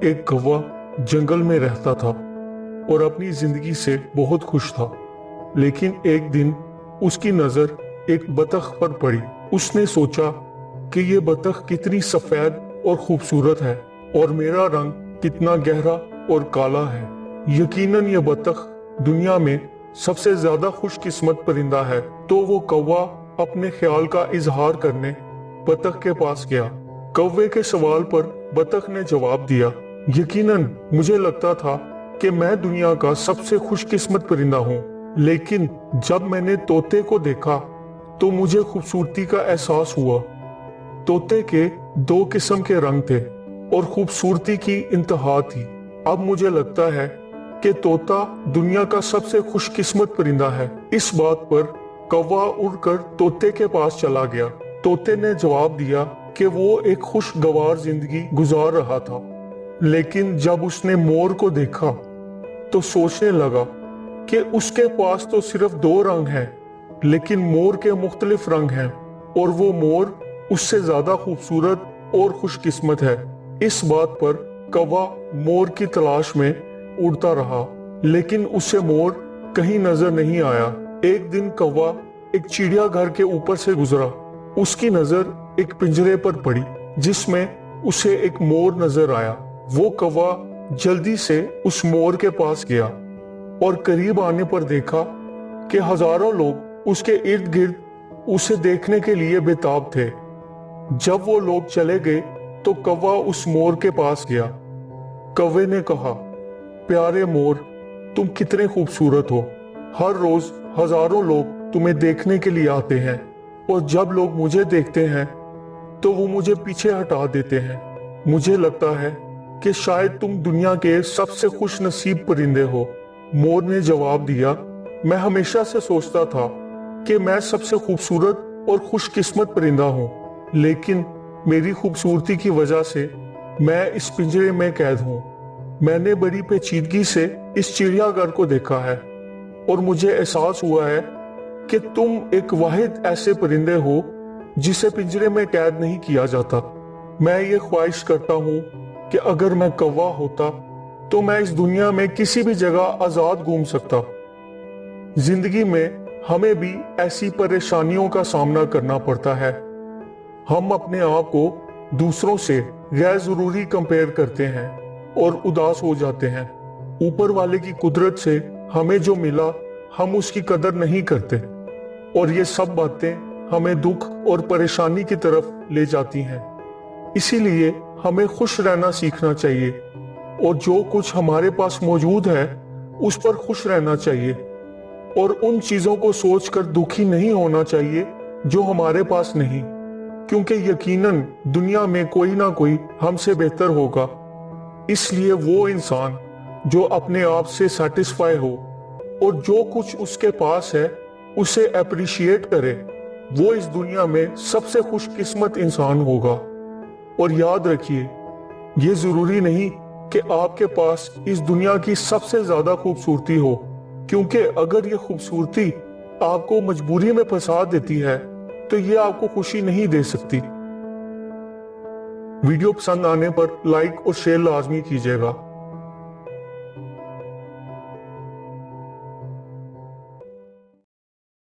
एक कौवा जंगल में रहता था और अपनी जिंदगी से बहुत खुश था। लेकिन एक दिन उसकी नजर एक बतख पर पड़ी। उसने सोचा कि ये बतख कितनी सफेद और खूबसूरत है और मेरा रंग कितना गहरा और काला है। यकीनन ये बतख दुनिया में सबसे ज्यादा खुशकिस्मत परिंदा है। तो वो कौवा अपने ख्याल का इजहार करने बतख के पास गया। कौवे के सवाल पर बतख ने जवाब दिया, यकीनन मुझे लगता था कि मैं दुनिया का सबसे खुशकिस्मत परिंदा हूँ, लेकिन जब मैंने तोते को देखा तो मुझे खूबसूरती का एहसास हुआ। तोते के दो किस्म के रंग थे और खूबसूरती की इंतहा थी। अब मुझे लगता है कि तोता दुनिया का सबसे खुशकिस्मत परिंदा है। इस बात पर कौवा उड़कर तोते के पास चला गया। तोते ने जवाब दिया कि वो एक खुशगवार जिंदगी गुजार रहा था, लेकिन जब उसने मोर को देखा तो सोचने लगा कि उसके पास तो सिर्फ दो रंग हैं, लेकिन मोर के मुख्तलिफ रंग हैं और वो मोर उससे ज्यादा खूबसूरत और खुशकिस्मत है। इस बात पर कौवा मोर की तलाश में उड़ता रहा, लेकिन उसे मोर कहीं नजर नहीं आया। एक दिन कौवा एक चिड़ियाघर के ऊपर से गुजरा। उसकी नजर एक पिंजरे पर पड़ी जिसमें उसे एक मोर नजर आया। वो कौवा जल्दी से उस मोर के पास गया और करीब आने पर देखा कि हजारों लोग उसके इर्द गिर्द उसे देखने के लिए बेताब थे। जब वो लोग चले गए तो कौवा उस मोर के पास गया। कौवे ने कहा, प्यारे मोर, तुम कितने खूबसूरत हो। हर रोज हजारों लोग तुम्हें देखने के लिए आते हैं और जब लोग मुझे देखते हैं तो वो मुझे पीछे हटा देते हैं। मुझे लगता है कि शायद तुम दुनिया के सबसे खुश नसीब परिंदे हो। मोर ने जवाब दिया, मैं हमेशा से सोचता था कि मैं सबसे खूबसूरत और खुशकिस्मत परिंदा हूँ, लेकिन मेरी खूबसूरती की वजह से मैं इस पिंजरे में कैद हूँ। मैंने बड़ी पेचीदगी से इस चिड़ियाघर को देखा है और मुझे एहसास हुआ है कि तुम एक वाहिद ऐसे परिंदे हो जिसे पिंजरे में कैद नहीं किया जाता। मैं ये ख्वाहिश करता हूँ कि अगर मैं कौवा होता तो मैं इस दुनिया में किसी भी जगह आजाद घूम सकता। जिंदगी में हमें भी ऐसी परेशानियों का सामना करना पड़ता है। हम अपने आप को दूसरों से गैर जरूरी कंपेयर करते हैं और उदास हो जाते हैं। ऊपर वाले की कुदरत से हमें जो मिला हम उसकी कदर नहीं करते और ये सब बातें हमें दुख और परेशानी की तरफ ले जाती हैं। इसीलिए हमें खुश रहना सीखना चाहिए और जो कुछ हमारे पास मौजूद है उस पर खुश रहना चाहिए और उन चीजों को सोचकर दुखी नहीं होना चाहिए जो हमारे पास नहीं, क्योंकि यकीनन दुनिया में कोई ना कोई हमसे बेहतर होगा। इसलिए वो इंसान जो अपने आप से सैटिस्फाई हो और जो कुछ उसके पास है उसे अप्रिशिएट करे, वो इस दुनिया में सबसे खुशकिस्मत इंसान होगा। और याद रखिए, ये जरूरी नहीं कि आपके पास इस दुनिया की सबसे ज्यादा खूबसूरती हो, क्योंकि अगर ये खूबसूरती आपको मजबूरी में फंसा देती है तो ये आपको खुशी नहीं दे सकती। वीडियो पसंद आने पर लाइक और शेयर लाजमी कीजिएगा।